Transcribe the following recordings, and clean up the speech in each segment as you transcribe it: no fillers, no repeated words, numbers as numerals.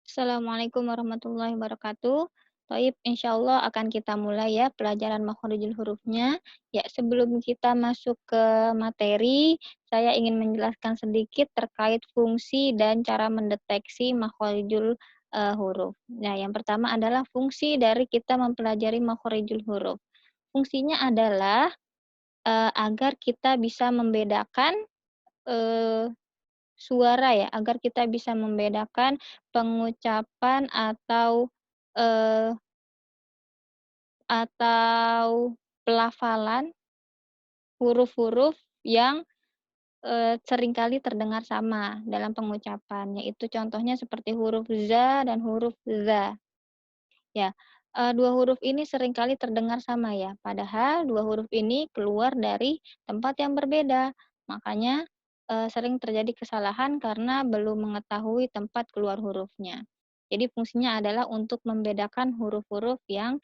Assalamualaikum warahmatullahi wabarakatuh. Toib, insya Allah akan kita mulai ya pelajaran makhorijul hurufnya. Ya, sebelum kita masuk ke materi, saya ingin menjelaskan sedikit terkait fungsi dan cara mendeteksi makhorijul huruf. Nah, yang pertama adalah fungsi dari kita mempelajari makhorijul huruf. Fungsinya adalah agar kita bisa membedakan eh, suara ya, agar kita bisa membedakan pengucapan eee, atau pelafalan huruf-huruf yang, seringkali terdengar sama dalam pengucapan, yaitu contohnya seperti huruf za dan huruf za. Ya, 2 huruf ini seringkali terdengar sama ya, padahal 2 huruf ini keluar dari tempat yang berbeda. Makanya, sering terjadi kesalahan karena belum mengetahui tempat keluar hurufnya. Jadi fungsinya adalah untuk membedakan huruf-huruf yang,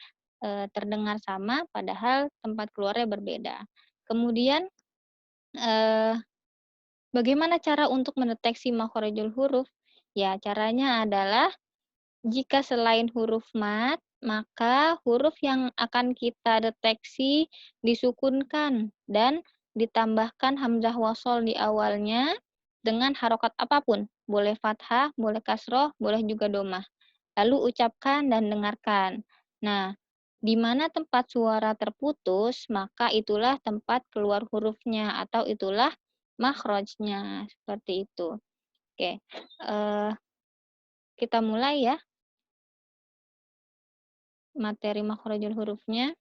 terdengar sama padahal tempat keluarnya berbeda. Kemudian, eee, bagaimana cara untuk mendeteksi makhorijul huruf? Ya, caranya adalah jika selain huruf mat, maka huruf yang akan kita deteksi disukunkan dan ditambahkan hamzah wasol di awalnya dengan harokat apapun, boleh fathah, boleh kasroh, boleh juga domah. Lalu ucapkan dan dengarkan. Nah, di mana tempat suara terputus, maka itulah tempat keluar hurufnya atau itulah makhrajnya, seperti itu. Oke, kita mulai ya. Materi makhrajul hurufnya,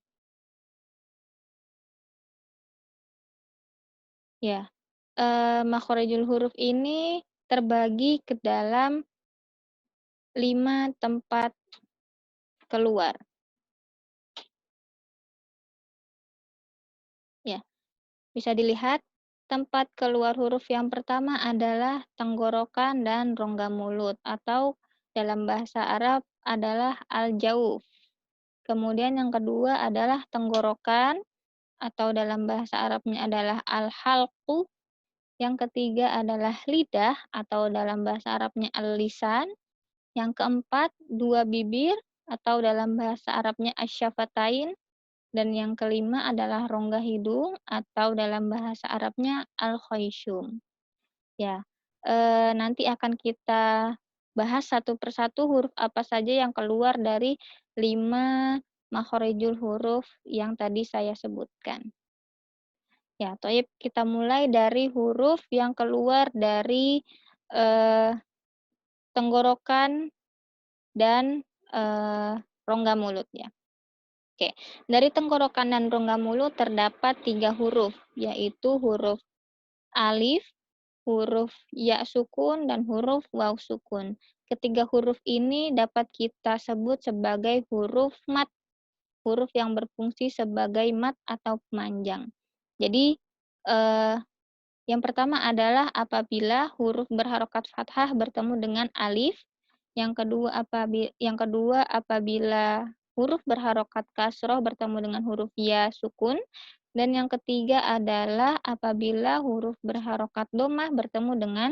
ya, makhrajul huruf ini terbagi ke dalam 5 tempat keluar, ya. Bisa dilihat, tempat keluar huruf yang pertama adalah tenggorokan dan rongga mulut atau dalam bahasa Arab adalah al-jauf. Kemudian yang kedua adalah tenggorokan atau dalam bahasa Arabnya adalah al-halqu. Yang ketiga adalah lidah atau dalam bahasa Arabnya al-lisan. Yang keempat, dua bibir atau dalam bahasa Arabnya asyafatain. Dan yang kelima adalah rongga hidung atau dalam bahasa Arabnya al-khayshum. Ya, nanti akan kita bahas satu persatu huruf apa saja yang keluar dari 5 makhorijul huruf yang tadi saya sebutkan. Ya, toib kita mulai dari huruf yang keluar dari eh, tenggorokan dan rongga mulut ya. Oke, dari tenggorokan dan rongga mulut terdapat 3 huruf, yaitu huruf alif, huruf ya sukun, dan huruf waw sukun. Ketiga huruf ini dapat kita sebut sebagai huruf mat, huruf yang berfungsi sebagai mat atau pemanjang. Jadi, eh, yang pertama adalah apabila huruf berharokat fathah bertemu dengan alif. Yang kedua apabila huruf berharokat kasroh bertemu dengan huruf ya sukun. Dan yang ketiga adalah apabila huruf berharokat domah bertemu dengan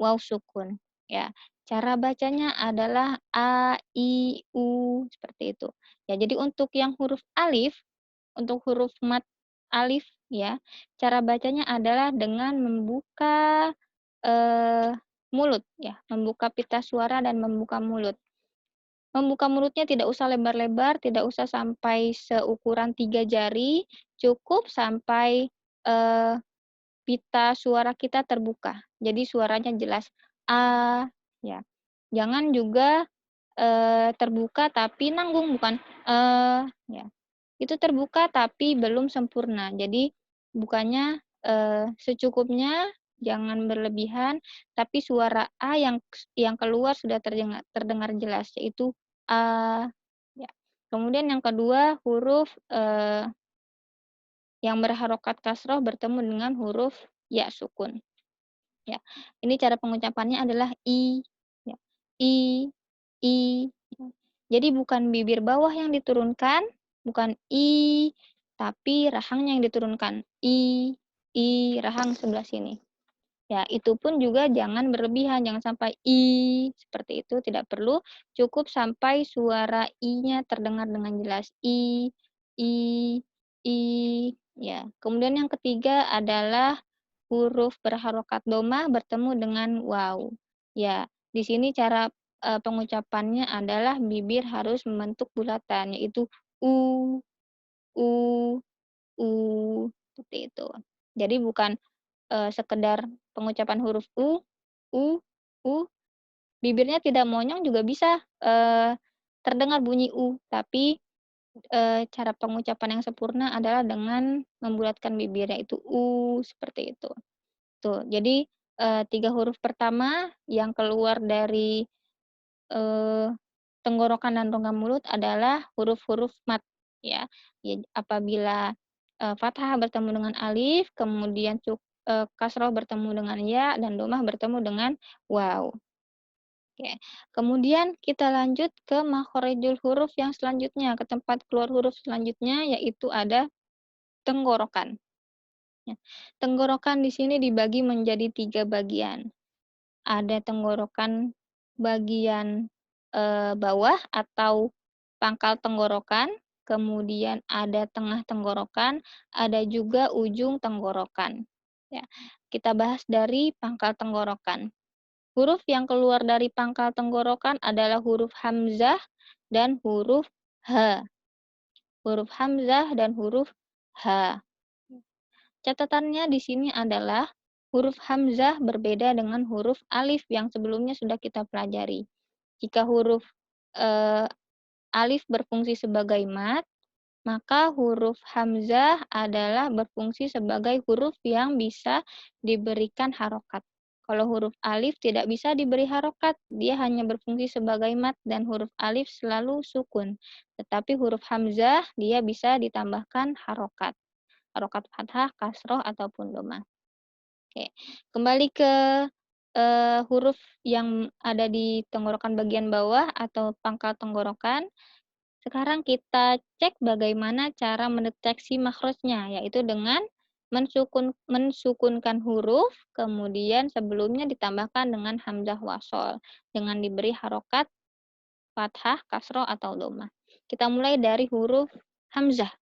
waw sukun. Ya, cara bacanya adalah a, i, u seperti itu. Ya, jadi untuk yang huruf alif, untuk huruf mat alif ya, cara bacanya adalah dengan membuka mulut ya, membuka pita suara dan membuka mulut. Membuka mulutnya tidak usah lebar-lebar, tidak usah sampai seukuran 3 jari, cukup sampai eee, pita suara kita terbuka. Jadi suaranya jelas a ya. Jangan juga terbuka tapi nanggung, bukan ya. Itu terbuka tapi belum sempurna. Jadi bukanya secukupnya, jangan berlebihan, tapi suara a yang keluar sudah terdengar jelas, yaitu a, ya. Kemudian yang kedua huruf yang berharokat kasroh bertemu dengan huruf ya sukun. Ya, ini cara pengucapannya adalah i, ya. I, i. Ya. Jadi bukan bibir bawah yang diturunkan, bukan i, tapi rahangnya yang diturunkan. I, rahang sebelah sini. Ya, itu pun juga jangan berlebihan, jangan sampai seperti itu, tidak perlu, cukup sampai suara i-nya terdengar dengan jelas. I, i, ya. Kemudian yang ketiga adalah huruf berharokat doma bertemu dengan waw. Ya, di sini cara pengucapannya adalah bibir harus membentuk bulatan, yaitu u, u, u, seperti itu. Jadi bukan sekedar pengucapan huruf u, u, bibirnya tidak monyong juga bisa, terdengar bunyi u, tapi, cara pengucapan yang sempurna adalah dengan membulatkan bibir, yaitu u, seperti itu. Tuh, jadi, 3 huruf pertama yang keluar dari, eee, tenggorokan dan rongga mulut adalah huruf-huruf mat, ya. Ya, apabila, fathah bertemu dengan alif, kemudian kasroh bertemu dengan ya, dan domah bertemu dengan waw. Oke. Kemudian kita lanjut ke makharijul huruf yang selanjutnya, ke tempat keluar huruf selanjutnya, yaitu ada tenggorokan, ya. Tenggorokan di sini dibagi menjadi 3 bagian. Ada tenggorokan bagian, bawah atau pangkal tenggorokan, kemudian ada tengah tenggorokan, ada juga ujung tenggorokan. Ya, kita bahas dari pangkal tenggorokan. Huruf yang keluar dari pangkal tenggorokan adalah huruf hamzah dan huruf h. Huruf hamzah dan huruf h. Catatannya di sini adalah huruf hamzah berbeda dengan huruf alif yang sebelumnya sudah kita pelajari. Jika huruf eee, alif berfungsi sebagai mat, maka huruf hamzah adalah berfungsi sebagai huruf yang bisa diberikan harokat. Kalau huruf alif tidak bisa diberi harokat, dia hanya berfungsi sebagai mat dan huruf alif selalu sukun. Tetapi huruf hamzah dia bisa ditambahkan harokat. Harokat fathah, kasroh, ataupun domah. Oke, kembali ke, huruf yang ada di tenggorokan bagian bawah atau pangkal tenggorokan. Sekarang kita cek bagaimana cara mendeteksi makhrajnya, yaitu dengan mensukunkan huruf, kemudian sebelumnya ditambahkan dengan hamzah wasol, dengan diberi harokat fathah, kasroh, atau domah. Kita mulai dari huruf hamzah.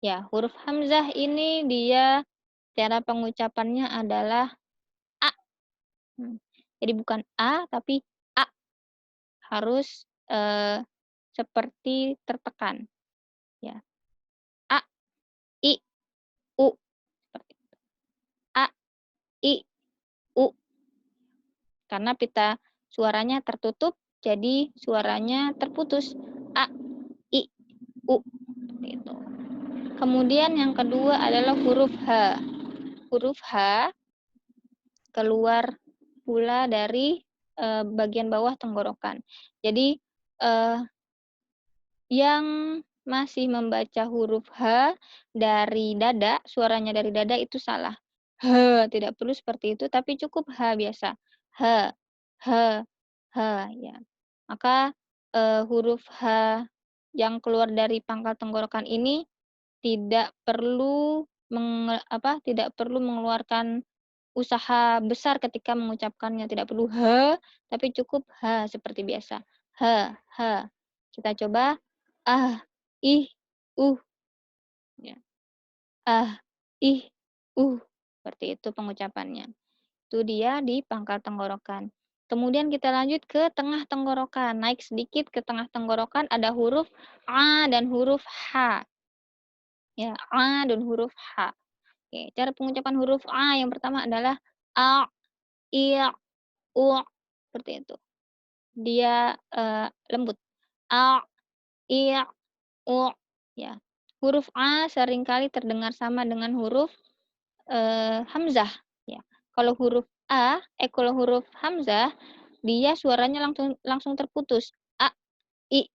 Ya, huruf hamzah ini dia cara pengucapannya adalah a. Jadi bukan a tapi a, harus, seperti tertekan, ya. A, I, U, seperti itu. A, I, U. Karena pita suaranya tertutup, jadi suaranya terputus. A, I, U, seperti itu. Kemudian yang kedua adalah huruf H. Huruf H keluar pula dari, bagian bawah tenggorokan. Jadi, eee, yang masih membaca huruf H dari dada, suaranya dari dada itu salah. Tidak perlu seperti itu, tapi cukup H biasa. H, H, H, ya. Maka, huruf H yang keluar dari pangkal tenggorokan ini tidak perlu tidak perlu mengeluarkan usaha besar ketika mengucapkannya, tidak perlu tapi cukup seperti biasa. H, H. Kita coba, ah, ih, ya. Ah, ih, seperti itu pengucapannya. Itu dia di pangkal tenggorokan. Kemudian kita lanjut ke tengah tenggorokan. Naik sedikit ke tengah tenggorokan ada huruf a dan huruf h. Ya, a dan huruf h. Oke, cara pengucapan huruf a yang pertama adalah a, i, u, seperti itu. Dia, lembut. A, i, u, ya. Huruf a seringkali terdengar sama dengan huruf, hamzah, ya. Kalau huruf hamzah, dia suaranya langsung langsung terputus. A, I,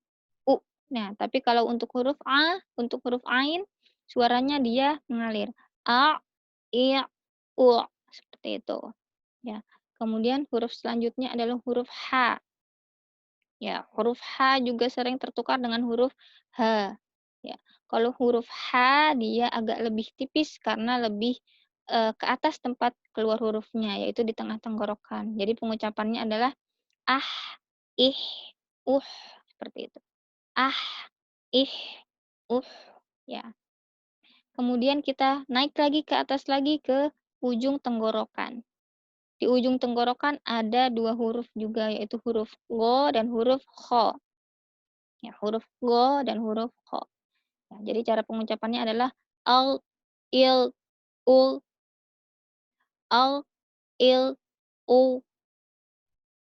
U. Nah, tapi kalau untuk huruf a, untuk huruf ain, suaranya dia mengalir. A, I, U, seperti itu, ya. Kemudian huruf selanjutnya adalah huruf H. Ya, huruf H juga sering tertukar dengan huruf H. Ya, kalau huruf H dia agak lebih tipis karena lebih, ke atas tempat keluar hurufnya, yaitu di tengah tenggorokan. Jadi pengucapannya adalah ah, ih, seperti itu. Ah, ih, uh, ya. Kemudian kita naik lagi ke atas lagi ke ujung tenggorokan. Di ujung tenggorokan ada 2 huruf juga, yaitu huruf gho dan huruf kho. Ya, huruf gho dan huruf kho. Ya, jadi cara pengucapannya adalah al, il, ul, al, il, u.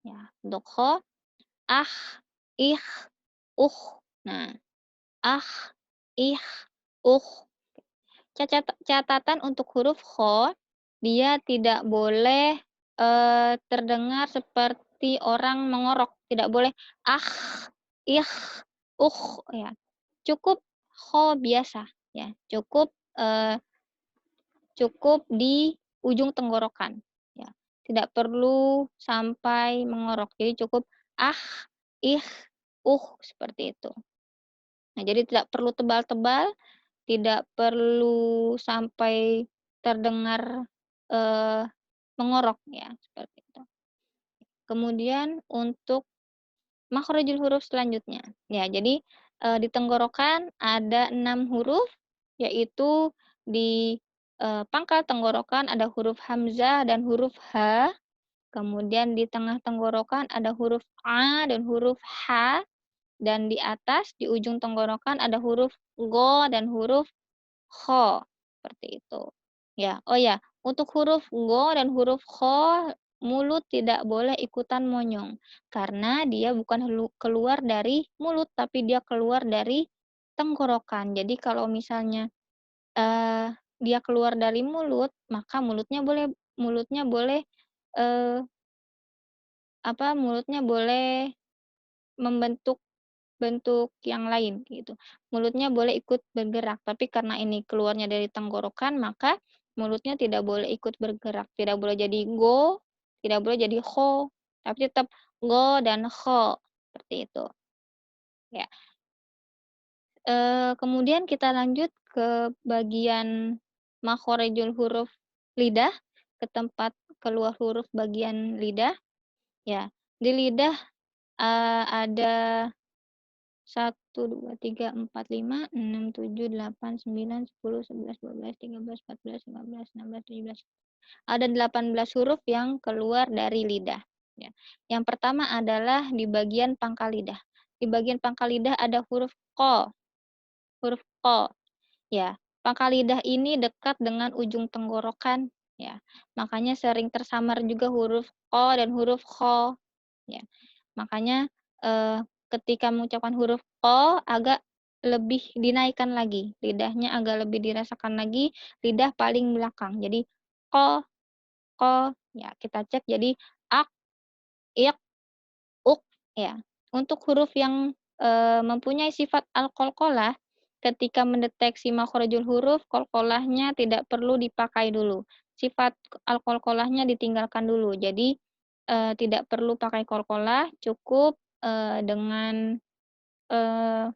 Ya, untuk kho, ah, ih, Nah, ah, ih, uh. Catatan untuk huruf kho, dia tidak boleh, terdengar seperti orang mengorok, tidak boleh ah, ih, ya. Cukup kho biasa, ya, cukup di ujung tenggorokan, ya. Tidak perlu sampai mengorok, jadi cukup ah, ih, seperti itu. Nah, jadi tidak perlu tebal-tebal, tidak perlu sampai terdengar, eee, mengorok ya, seperti itu. Kemudian untuk makhrajul huruf selanjutnya, ya jadi, di tenggorokan ada 6 huruf, yaitu di, pangkal tenggorokan ada huruf hamzah dan huruf ha, kemudian di tengah tenggorokan ada huruf a dan huruf ha, dan di atas di ujung tenggorokan ada huruf gho dan huruf kho, seperti itu. Ya, oh ya, untuk huruf gho dan huruf kho, mulut tidak boleh ikutan monyong, karena dia bukan keluar dari mulut, tapi dia keluar dari tenggorokan. Jadi kalau misalnya, dia keluar dari mulut, maka mulutnya boleh, eee, mulutnya boleh membentuk bentuk yang lain gitu. Mulutnya boleh ikut bergerak, tapi karena ini keluarnya dari tenggorokan, maka mulutnya tidak boleh ikut bergerak. Tidak boleh jadi go, tidak boleh jadi kho, tapi tetap go dan kho, seperti itu. Ya, kemudian kita lanjut ke bagian makhorijul huruf lidah, ke tempat keluar huruf bagian lidah, ya. Di lidah, ada 1, 2, 3, 4, 5, 6, 7, 8, 9, 10, 11, 12, 13, 14, 15, 16, 17. Ada 18 huruf yang keluar dari lidah, ya. Yang pertama adalah di bagian pangkal lidah. Di bagian pangkal lidah ada huruf qa, ya. Pangkal lidah ini dekat dengan ujung tenggorokan, ya. Makanya sering tersamar juga huruf qa dan huruf kha, ya. Makanya, ketika mengucapkan huruf qa agak lebih dinaikkan lagi, lidahnya agak lebih dirasakan lagi, lidah paling belakang. Jadi qa, ya kita cek jadi ak, iq, uk, ya. Untuk huruf yang, mempunyai sifat qalqalah, ketika mendeteksi makhrajul huruf, qalqalahnya tidak perlu dipakai dulu. Sifat qalqalahnya ditinggalkan dulu. Jadi, tidak perlu pakai qalqalah, cukup, dengan, eee,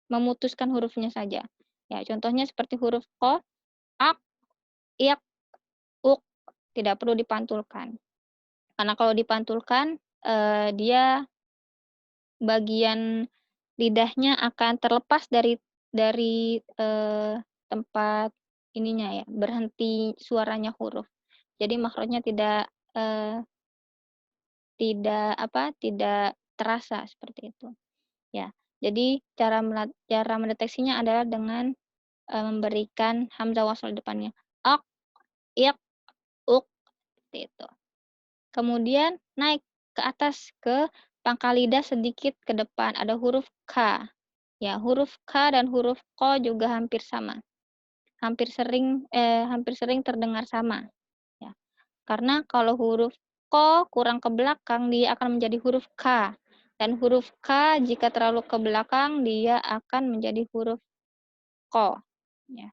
memutuskan hurufnya saja. Ya, contohnya seperti huruf qa, ak, iq, uk, tidak perlu dipantulkan. Karena kalau dipantulkan, dia bagian lidahnya akan terlepas dari tempat ininya ya, berhenti suaranya huruf. Jadi makhrajnya eee, tidak terasa seperti itu, ya. Jadi cara mendeteksinya adalah dengan, memberikan hamzah wasal di depannya. Ak, iq, uk, seperti itu. Kemudian naik ke atas ke pangkal lidah sedikit ke depan, ada huruf ka. Ya, huruf ka dan huruf ko juga hampir sama. Hampir sering terdengar sama, ya. Karena kalau huruf ko kurang ke belakang, dia akan menjadi huruf ka. Dan huruf ka jika terlalu ke belakang, dia akan menjadi huruf ko, ya.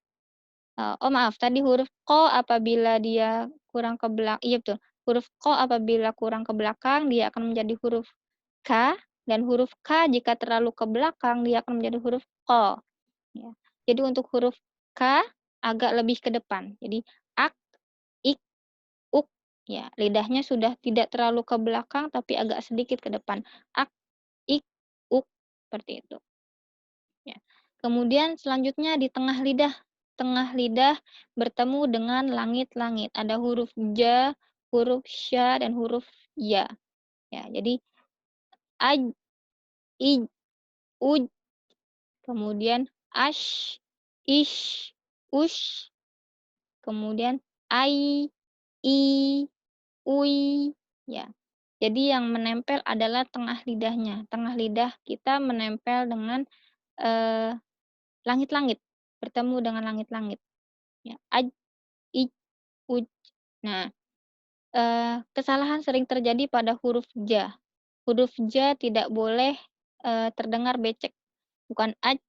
Oh maaf, tadi huruf ko apabila dia kurang ke belakang, iya betul, huruf ko apabila kurang ke belakang, dia akan menjadi huruf ka, dan huruf ka jika terlalu ke belakang, dia akan menjadi huruf ko, ya. Jadi untuk huruf ka agak lebih ke depan, jadi ak, ik, uk, Ya, lidahnya sudah tidak terlalu ke belakang tapi agak sedikit ke depan. Ak, ik, uk, seperti itu, ya. Kemudian selanjutnya di tengah lidah bertemu dengan langit-langit. Ada huruf ja, huruf sya, dan huruf ya. Ya, jadi aj, ij, uj, kemudian ash, ish, ush, kemudian ai, i, ui, ya. Jadi yang menempel adalah tengah lidahnya. Tengah lidah kita menempel dengan, eee, langit-langit, bertemu dengan langit-langit, ya. Aj, ij, uj. Nah, kesalahan sering terjadi pada huruf ja. Huruf ja tidak boleh, terdengar becek, bukan aj,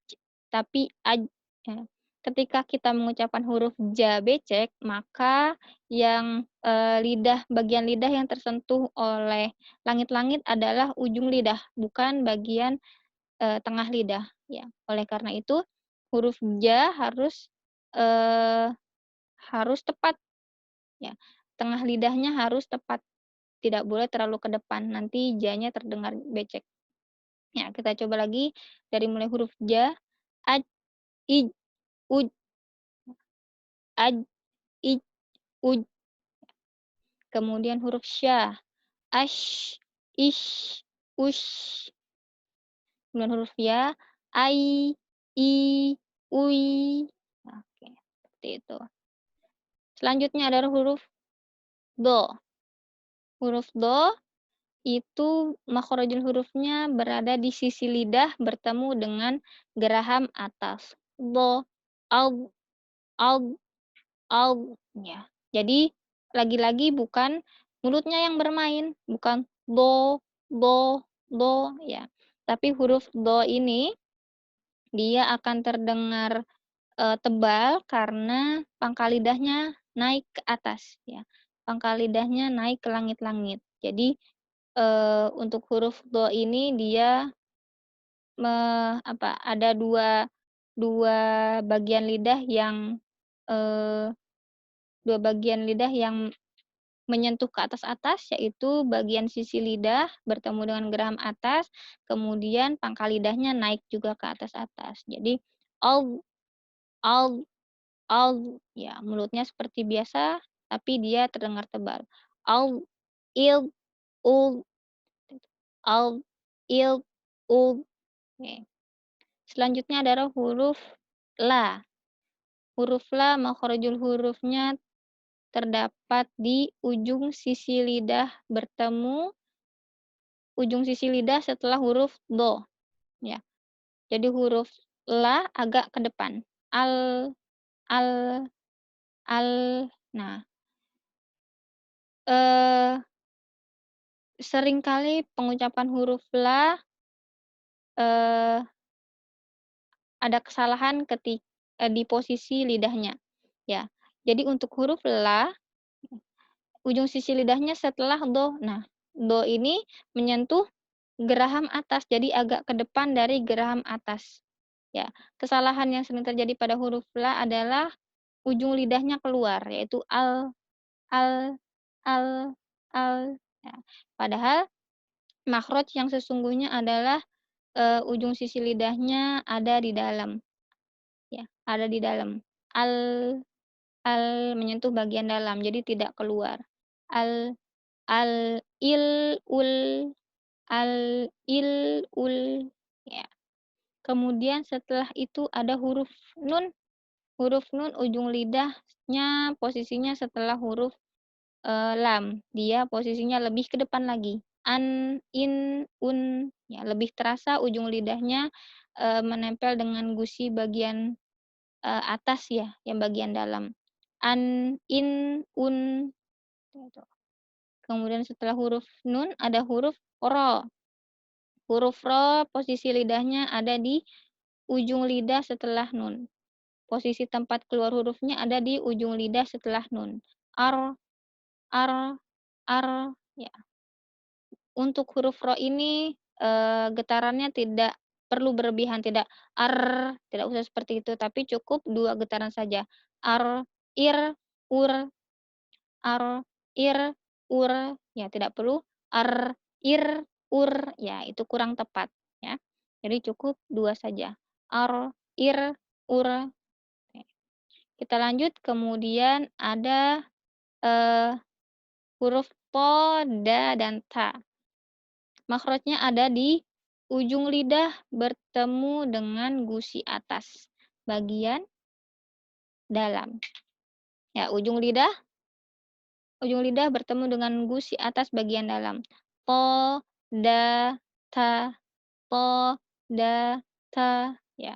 tapi aj, ya. Ketika kita mengucapkan huruf ja becek, maka bagian lidah yang tersentuh oleh langit-langit adalah ujung lidah, bukan bagian, tengah lidah, ya. Oleh karena itu, huruf ja eee, harus tepat, ya. Tengah lidahnya harus tepat, tidak boleh terlalu ke depan, nanti ja-nya terdengar becek. Ya, kita coba lagi dari mulai huruf ja, aj, ij, uj, aj, ij, uj. Kemudian huruf sya, ash, ish, ush. Kemudian huruf ya, ai, i, ui. Oke, seperti itu. Selanjutnya adalah huruf do. Huruf do itu makhrajul hurufnya berada di sisi lidah bertemu dengan geraham atas. Do, al, al, al, ya. Jadi lagi-lagi bukan mulutnya yang bermain, bukan do, ya. Tapi huruf do ini dia akan terdengar, tebal karena pangkal lidahnya naik ke atas, ya. Pangkal lidahnya naik ke langit-langit. Jadi, untuk huruf do ini dia ada dua dua bagian lidah yang, eee, dua bagian lidah yang menyentuh ke atas-atas, yaitu bagian sisi lidah bertemu dengan geraham atas, kemudian pangkal lidahnya naik juga ke atas-atas. Jadi, al, al, al, ya, mulutnya seperti biasa, tapi dia terdengar tebal. Al, il, ul, al, il, ul. Oke. Selanjutnya adalah huruf la. Huruf la makhrajul hurufnya terdapat di ujung sisi lidah setelah huruf do, ya. Jadi huruf la agak ke depan. Al, al, al. Nah, eee, seringkali pengucapan huruf la, eee, ada kesalahan di posisi lidahnya, ya. Jadi untuk huruf la, ujung sisi lidahnya setelah do. Nah, do ini menyentuh geraham atas, jadi agak ke depan dari geraham atas, ya. Kesalahan yang sering terjadi pada huruf la adalah ujung lidahnya keluar, yaitu al, al, al, al, ya. Padahal makhraj yang sesungguhnya adalah, ujung sisi lidahnya ada di dalam, ya, ada di dalam. Al, menyentuh bagian dalam, jadi tidak keluar. Al, il, ul, il, ul, ya. Kemudian setelah itu ada huruf nun. Huruf nun ujung lidahnya posisinya setelah huruf, lam. Dia posisinya lebih ke depan lagi. An, in, un, ya, lebih terasa ujung lidahnya, menempel dengan gusi bagian, atas, ya, yang bagian dalam. An, in, un, gitu. Kemudian setelah huruf nun ada huruf ro. Huruf ro posisi lidahnya ada di ujung lidah setelah nun. Posisi tempat keluar hurufnya ada di ujung lidah setelah nun. Ar, ar, ar, ya. Untuk huruf ro ini, getarannya tidak perlu berlebihan, tidak usah seperti itu, tapi cukup 2 getaran saja. Ar, ir, ur, ar, ir, ur, ya tidak perlu ar, ir, ur, ya itu kurang tepat ya. Jadi cukup 2 saja. Ar, ir, ur. Oke. Kita lanjut kemudian ada, eee, huruf po, da, dan ta. Makhrajnya ada di ujung lidah bertemu dengan gusi atas bagian dalam. Ya, ujung lidah bertemu dengan gusi atas bagian dalam. Po, da, ta, po, da, ta, ya.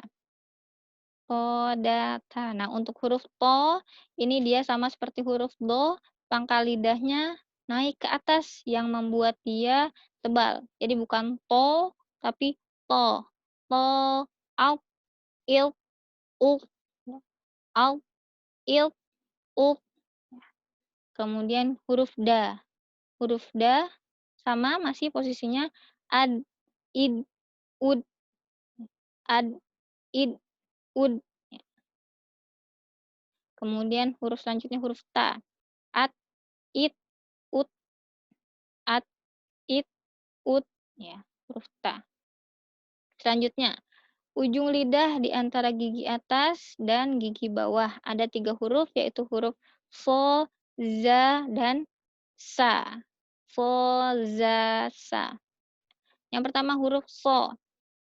Po, da, ta. Nah, untuk huruf po, ini dia sama seperti huruf do, pangkal lidahnya naik ke atas yang membuat dia tebal. Jadi bukan po, tapi po. Po, au, il, uk, au, il, uk. Kemudian huruf da. Huruf da sama masih posisinya ad, id, ud, ad, id, ud. Kemudian huruf selanjutnya huruf ta. At, it, ut, at, it, ut, ya, huruf ta. Selanjutnya, ujung lidah di antara gigi atas dan gigi bawah. Ada 3 huruf, yaitu huruf fo, za, dan sa. Fo, za, sa. Yang pertama huruf so.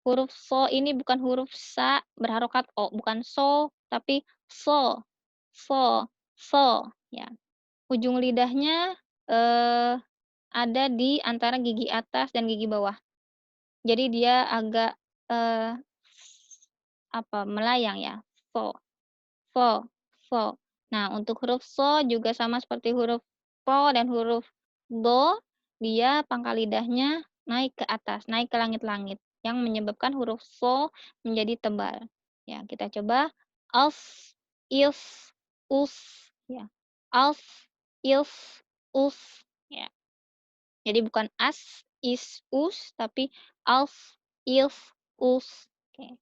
Huruf so ini bukan huruf sa berharokat o, bukan so, tapi so. So, so, ya. Ujung lidahnya, eee, ada di antara gigi atas dan gigi bawah. Jadi dia agak, eee, melayang ya, so, so, so. Nah, untuk huruf so juga sama seperti huruf po dan huruf do, dia pangkal lidahnya naik ke atas, naik ke langit-langit, yang menyebabkan huruf so menjadi tebal. Ya, kita coba als, is, us, ya. Als, is, us, ya. Jadi bukan as, is, us, tapi als, is, us. Oke.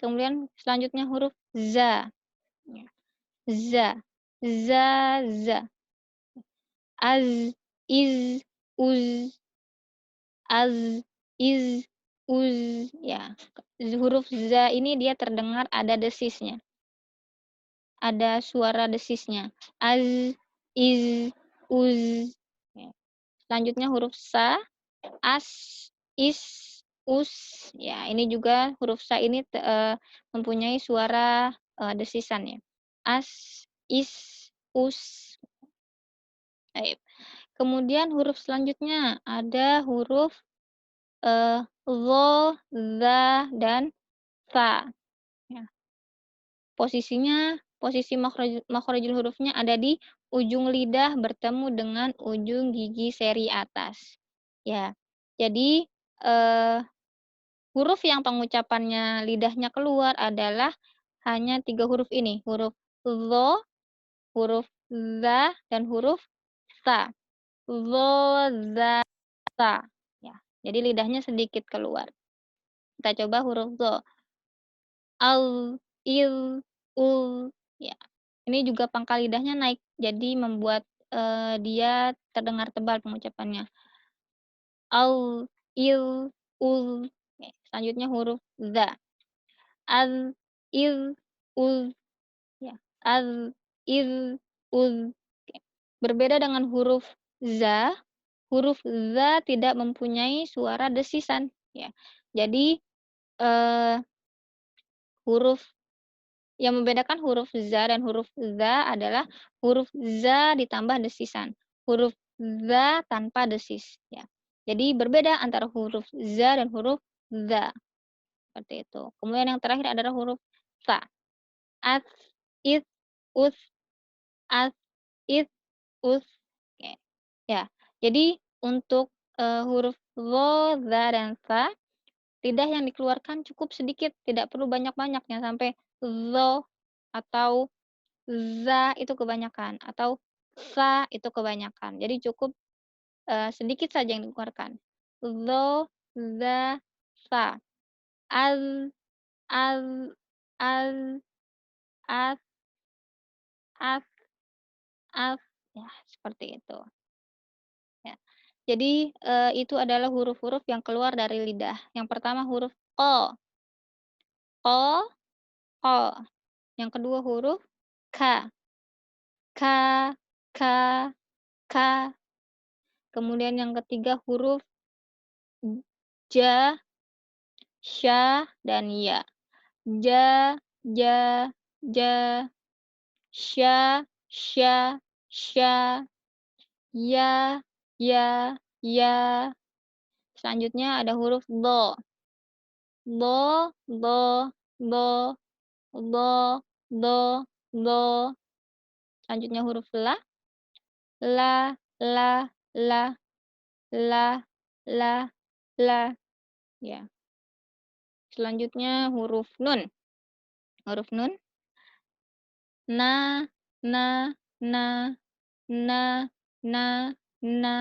Kemudian selanjutnya huruf za, ya. Za, za, za. Az, iz, uz, az, iz, uz, ya. Huruf za ini dia terdengar ada desisnya, ada suara desisnya. Az, iz, uz. Ya. Selanjutnya huruf sa, as, is, us. Ya, ini juga huruf sa ini mempunyai suara, desisan ya. As, is, us. Baik. Kemudian huruf selanjutnya ada huruf, dho, dha, dan tha, ya. Posisi makhrajul hurufnya ada di ujung lidah bertemu dengan ujung gigi seri atas. Ya, jadi, eee, huruf yang pengucapannya lidahnya keluar adalah hanya 3 huruf ini, huruf dho, huruf dha, dan huruf tha. Dho, dha, tha, ya. Jadi lidahnya sedikit keluar. Kita coba huruf dho. Al, il, ul, ya. Ini juga pangkal lidahnya naik, jadi membuat, dia terdengar tebal pengucapannya. Al, il, ul. Oke, selanjutnya huruf dha. Az, il, uz, ya. Az, il, uz. Oke. Berbeda dengan huruf za tidak mempunyai suara desisan, ya. Jadi, eee, huruf yang membedakan huruf za dan huruf za adalah huruf za ditambah desisan, huruf za tanpa desis, ya. Jadi berbeda antara huruf za dan huruf za, seperti itu. Kemudian yang terakhir adalah huruf tha. Ats, its, us, as, is, us. Oke. Ya, jadi untuk, huruf dho, za, dan tha, lidah yang dikeluarkan cukup sedikit, tidak perlu banyak-banyak, jangan sampai dho atau za itu kebanyakan, atau sa itu kebanyakan. Jadi cukup, sedikit saja yang dikeluarkan. Dho, za, sa. Az, az, az, as, as, as, ya seperti itu. Jadi, itu adalah huruf-huruf yang keluar dari lidah. Yang pertama huruf qa, qa, qa. Yang kedua huruf ka, ka, ka, ka. Kemudian yang ketiga huruf ja, sya, dan ya. Ja, ja, ja, sya, sya, sya, ya, ya, ya. Selanjutnya ada huruf dha, dha, dha, dha, dha, dha, dha. Selanjutnya huruf la, la, la, la, la, la, la, ya. Selanjutnya huruf nun. Huruf nun, na, na, na, na, na, na.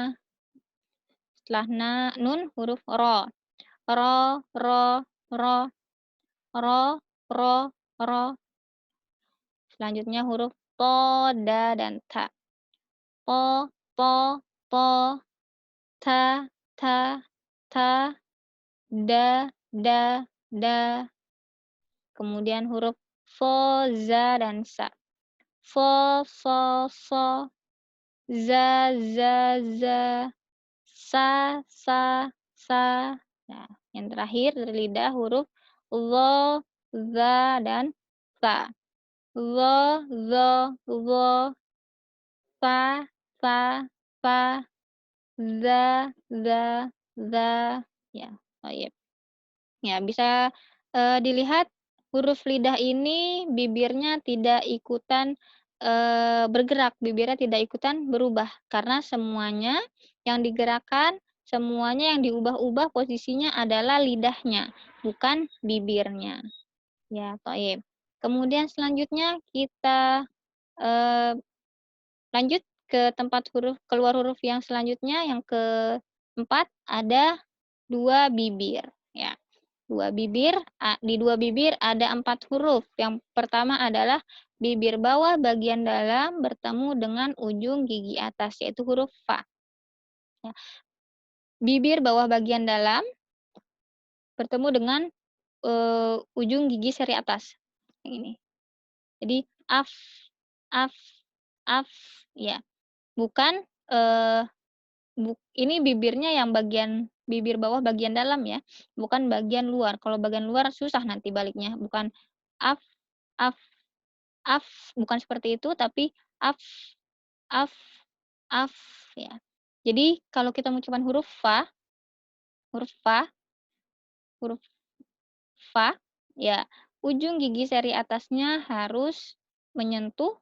Setelah nun huruf ro, ro, ro, ro, ro, ro, ro. Selanjutnya huruf to, da, dan ta. To, to, to, ta, ta, ta, da, da, da. Kemudian huruf fo, za, dan sa. Fo, fo, fo, za, za, za, sa, sa, sa. Nah, yang terakhir dari lidah huruf lo, za, dan sa. Lo, zo, zo, sa, sa, sa, za, za, za. Ya, oh iya. Ya, bisa, dilihat huruf lidah ini bibirnya tidak ikutan, bergerak, bibirnya tidak ikutan berubah, karena semuanya yang digerakkan, semuanya yang diubah-ubah posisinya adalah lidahnya, bukan bibirnya. Ya, thoib. Kemudian selanjutnya kita, eee, lanjut ke tempat keluar huruf yang selanjutnya, yang keempat ada 2 bibir, ya. 2 bibir, di 2 bibir ada 4 huruf. Yang pertama adalah bibir bawah bagian dalam bertemu dengan ujung gigi atas, yaitu huruf fa, ya. Bibir bawah bagian dalam bertemu dengan, ujung gigi seri atas, yang ini. Jadi af, af, af, ya. Bukan, ini bibirnya yang bibir bawah bagian dalam ya, bukan bagian luar. Kalau bagian luar susah nanti baliknya, bukan af, af, af, bukan seperti itu, tapi af, af, af, ya. Jadi kalau kita mengucapkan huruf fa, huruf fa, ya, ujung gigi seri atasnya harus menyentuh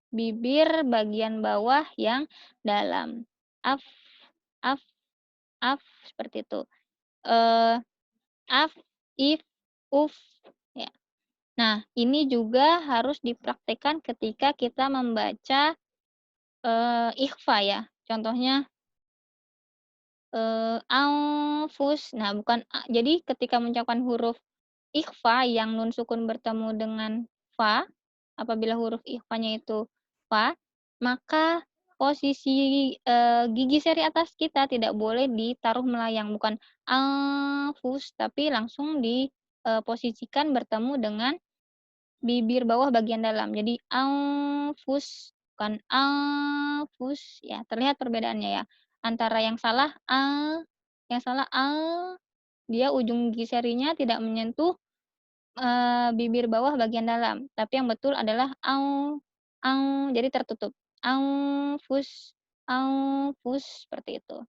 bibir bagian bawah yang dalam. Af, af, af, seperti itu. Af, if, uf, ya. Nah, ini juga harus dipraktekkan ketika kita membaca, ikhfa ya. Contohnya, anfus. Nah, bukan jadi ketika mengucapkan huruf ikhfa yang nun sukun bertemu dengan fa, apabila huruf ikhfanya itu fa, maka posisi, gigi seri atas kita tidak boleh ditaruh melayang, bukan anfus, tapi langsung posisikan bertemu dengan bibir bawah bagian dalam. Jadi anfus, bukan anfus, ya. Terlihat perbedaannya ya, antara yang salah dia ujung gigi serinya tidak menyentuh, bibir bawah bagian dalam, tapi yang betul adalah jadi tertutup. Anfus, anfus, seperti itu.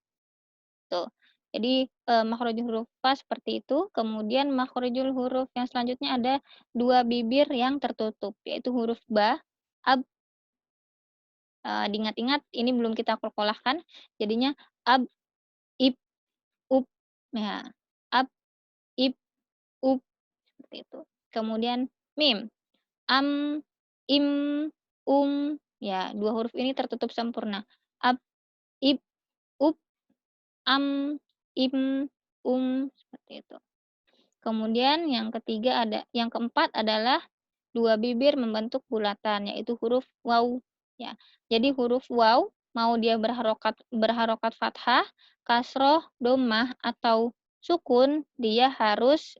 Tuh. Jadi, makhrajul huruf fa seperti itu, kemudian makhrajul huruf yang selanjutnya ada 2 bibir yang tertutup, yaitu huruf ba, ab, diingat-ingat ini belum kita qalqalahkan, jadinya ab, ib, up, ya. Ab, ib, up, seperti itu. Kemudian mim, am, im, ya, 2 huruf ini tertutup sempurna. Ab, ib, up, am, im, seperti itu. Kemudian yang keempat adalah 2 bibir membentuk bulatan, yaitu huruf waw, ya. Jadi huruf waw mau dia berharokat fathah, kasroh, dhammah, atau sukun, dia harus,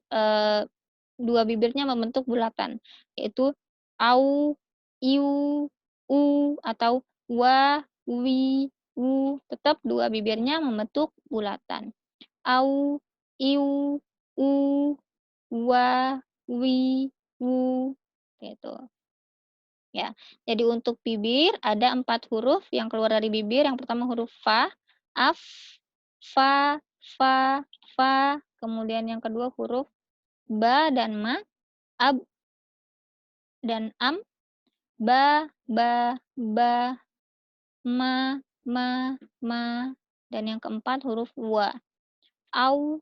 dua bibirnya membentuk bulatan, yaitu au, iu, u, atau wa, wi, wu, tetap dua bibirnya membentuk bulatan. Au, iu, u, wa, wi, wu, gitu. Ya, jadi untuk bibir ada 4 huruf yang keluar dari bibir. Yang pertama huruf fa, af, fa, fa, fa. Kemudian yang kedua huruf ba dan ma, ab dan am, ba, ba, ma, ma. Dan yang keempat huruf wa, au,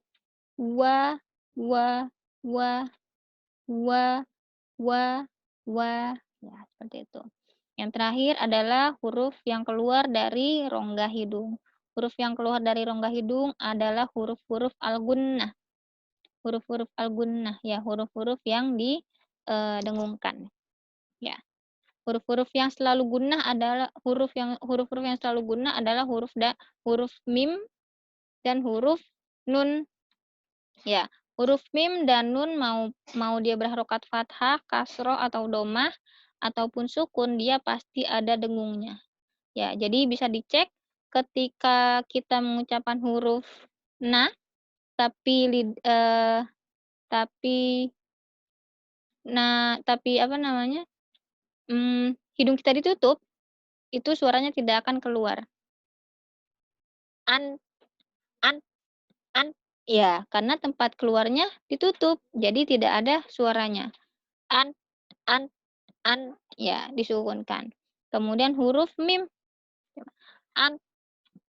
wa, wa, wa, wa, wa, wa. Ya, seperti itu. Yang terakhir adalah huruf yang keluar dari rongga hidung. Huruf yang keluar dari rongga hidung adalah huruf-huruf al-gunnah. Huruf-huruf al-gunnah, ya, huruf-huruf yang didengungkan. Ya. Huruf-huruf yang selalu gunnah adalah huruf-huruf yang selalu gunnah adalah huruf mim dan huruf nun. Ya, huruf mim dan nun mau dia berharokat fathah, kasroh, atau domah, ataupun sukun, dia pasti ada dengungnya. Ya, jadi bisa dicek ketika kita mengucapkan huruf na, tapi tapi tapi apa namanya, hidung kita ditutup, itu suaranya tidak akan keluar. An, an, an. Ya, karena tempat keluarnya ditutup, jadi tidak ada suaranya. An, an, an, ya, disukunkan. Kemudian huruf mim, an,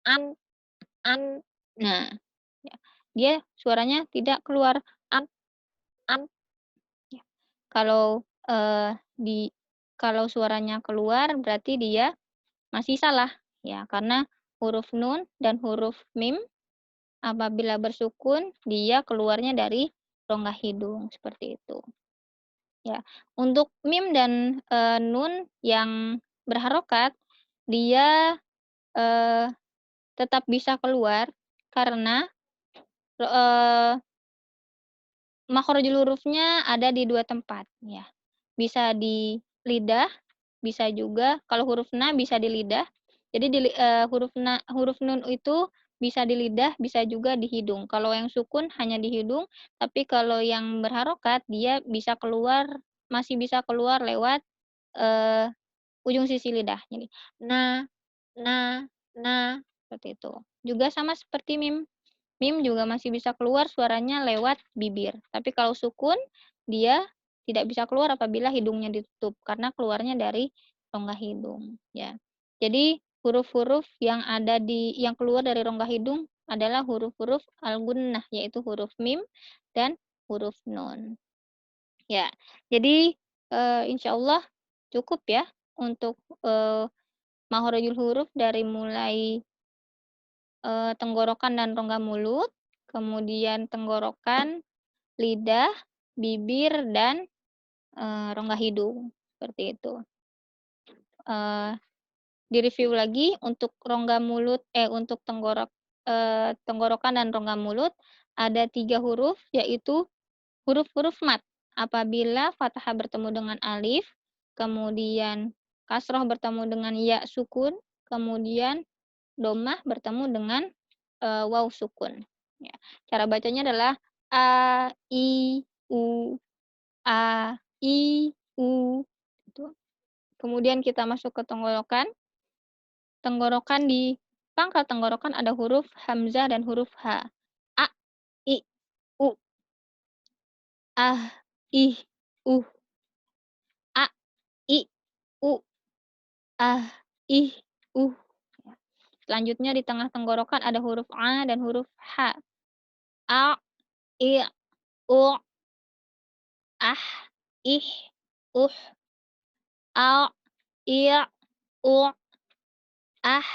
an, an. Nah, ya, dia suaranya tidak keluar. An, an. Ya. Kalau, kalau suaranya keluar berarti dia masih salah, ya, karena huruf nun dan huruf mim apabila bersukun dia keluarnya dari rongga hidung, seperti itu. Ya, untuk mim dan, nun yang berharokat, dia, eee, tetap bisa keluar karena, eee, makhrajul hurufnya ada di 2 tempat, ya. Bisa di lidah, bisa juga kalau huruf na bisa di lidah. Jadi huruf nun itu bisa di lidah, bisa juga di hidung. Kalau yang sukun hanya di hidung, tapi kalau yang berharokat dia masih bisa keluar lewat, eee, ujung sisi lidah. Jadi na, na, na, seperti itu. Juga sama seperti mim. Mim juga masih bisa keluar suaranya lewat bibir, tapi kalau sukun, dia tidak bisa keluar apabila hidungnya ditutup, karena keluarnya dari rongga hidung, ya. Jadi, huruf-huruf yang keluar dari rongga hidung adalah huruf-huruf al-gunnah, yaitu huruf mim dan huruf nun. Ya, jadi, insyaallah cukup ya untuk, makhrajul huruf dari mulai tenggorokan dan rongga mulut, kemudian tenggorokan, lidah, bibir, dan, rongga hidung, seperti itu. Eee, Direview lagi untuk untuk tenggorokan dan rongga mulut ada 3 huruf, yaitu huruf-huruf mat. Apabila fathah bertemu dengan alif, kemudian kasroh bertemu dengan ya sukun, kemudian dhammah bertemu dengan, waw sukun, ya. Cara bacanya adalah a, i, u, a, i, u, gitu. Kemudian kita masuk ke tenggorokan. Tenggorokan di pangkal tenggorokan ada huruf hamzah dan huruf ha. A, i, u, ah, ih, uh, a, i, u, ah, ih, uh. Selanjutnya di tengah tenggorokan ada huruf a dan huruf ha. A, i, u, ah, ih, uh, a, i, u, ah,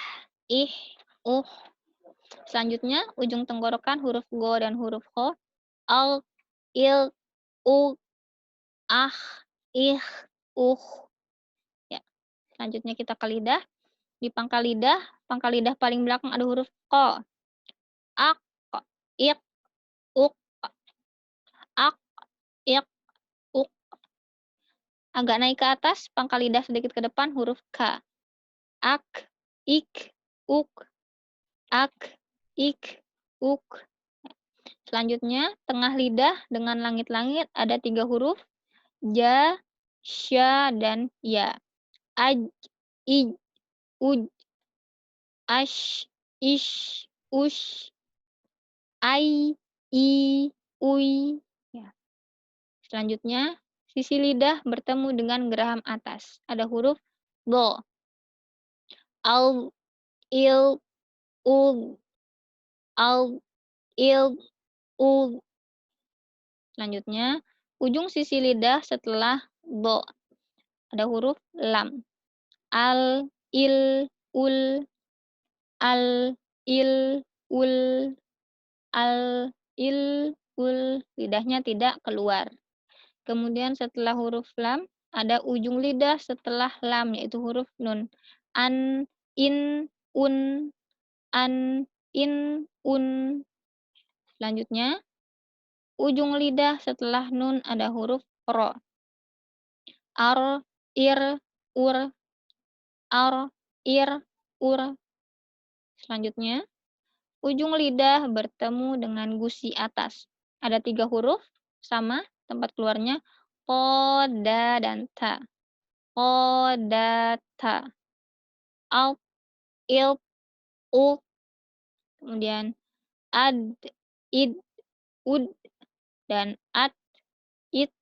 ih, uh. Selanjutnya ujung tenggorokan huruf go dan huruf kho. Al, il, u, ah, ih, uh. Ya. Selanjutnya kita ke lidah. Di pangkal lidah paling belakang ada huruf qa. Ak, ik, uk, ak, ik, uk. Agak naik ke atas, pangkal lidah sedikit ke depan, huruf ka. Ak, ik, uk, ak, ik, uk. Selanjutnya, tengah lidah dengan langit-langit ada 3 huruf, ja, sya, dan ya. Aj, ij, uj, ash, ish, ush, ai, i, ui. Ya. Selanjutnya, sisi lidah bertemu dengan geraham atas. Ada huruf do. Al, il, ul, al, il, ul. Selanjutnya, ujung sisi lidah setelah do. Ada huruf lam. Al, il, ul, al, il, ul, al, il, ul. Lidahnya tidak keluar. Kemudian setelah huruf lam, ada ujung lidah setelah lam, yaitu huruf nun. An, in, un, an, in, un. Selanjutnya, ujung lidah setelah nun ada huruf ro. Ar, ir, ur, ar, ir, ur. Selanjutnya, ujung lidah bertemu dengan gusi atas. Ada 3 huruf, sama tempat keluarnya, ko, da, dan ta. Ko, da, ta. Al, il, ul. Kemudian, ad, id, ud, dan at, it,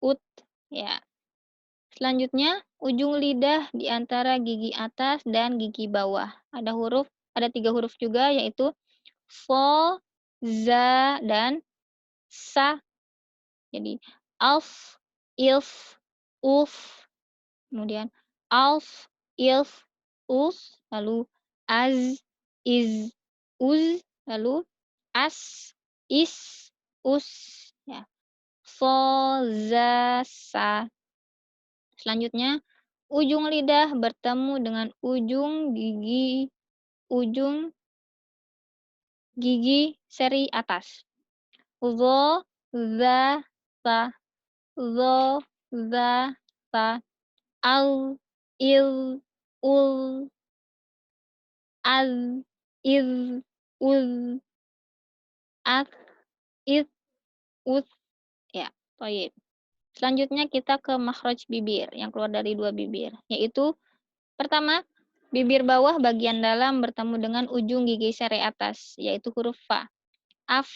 ut. Ya. Selanjutnya, ujung lidah di antara gigi atas dan gigi bawah. Ada 3 huruf juga, yaitu fo, za, dan sa. Jadi, alf, ilf, uf. Kemudian, alf, ilf, us. Lalu, az, iz, uz. Lalu, as, is, us. Ya. Fo, za, sa. Selanjutnya, ujung lidah bertemu dengan ujung gigi seri atas. Zo, za, sa. Zo, za, sa. Al, il, ul. Az, iz, uz. As, is, us. Ya, toyib. Selanjutnya kita ke makhraj bibir yang keluar dari 2 bibir, yaitu pertama, bibir bawah bagian dalam bertemu dengan ujung gigi seri atas, yaitu huruf fa. Af,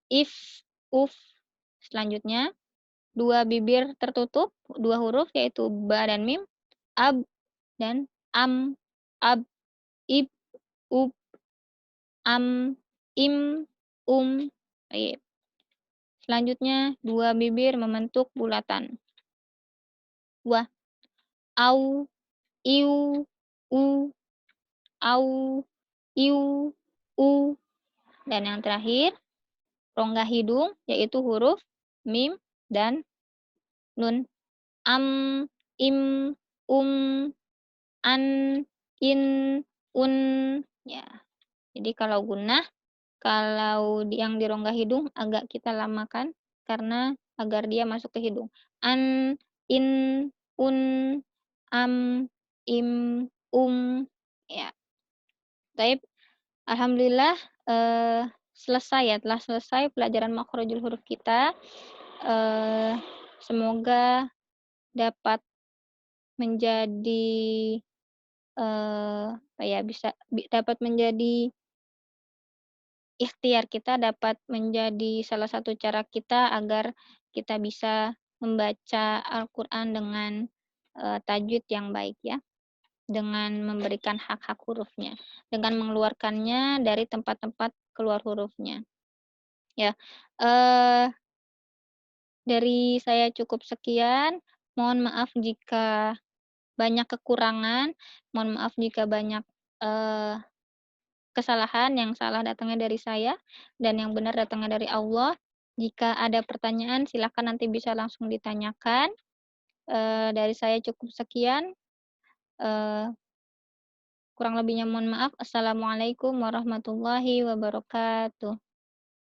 if, uf. Selanjutnya, 2 bibir tertutup, 2 huruf, yaitu ba dan mim. Ab dan am, ab, ib, ub, am, im, Baik. Selanjutnya, 2 bibir membentuk bulatan. Wa, au, iu, u, au, iu, u. Dan yang terakhir, rongga hidung, yaitu huruf mim dan nun. Am, im, an, in, un. Ya. Jadi kalau gunnah, kalau yang di rongga hidung agak kita lamakan karena agar dia masuk ke hidung. An, in, un, am, im, ya. Baik, alhamdulillah selesai ya, telah selesai pelajaran makhrajul huruf kita. Semoga dapat menjadi dapat menjadi ikhtiar kita, dapat menjadi salah satu cara kita agar kita bisa membaca Al-Qur'an dengan tajwid yang baik ya, dengan memberikan hak-hak hurufnya, dengan mengeluarkannya dari tempat-tempat keluar hurufnya. Ya, dari saya cukup sekian. Mohon maaf jika banyak kekurangan, mohon maaf jika banyak kesalahan. Yang salah datangnya dari saya dan yang benar datangnya dari Allah. Jika ada pertanyaan silakan nanti bisa langsung ditanyakan. Dari saya cukup sekian. Kurang lebihnya mohon maaf. Assalamualaikum warahmatullahi wabarakatuh.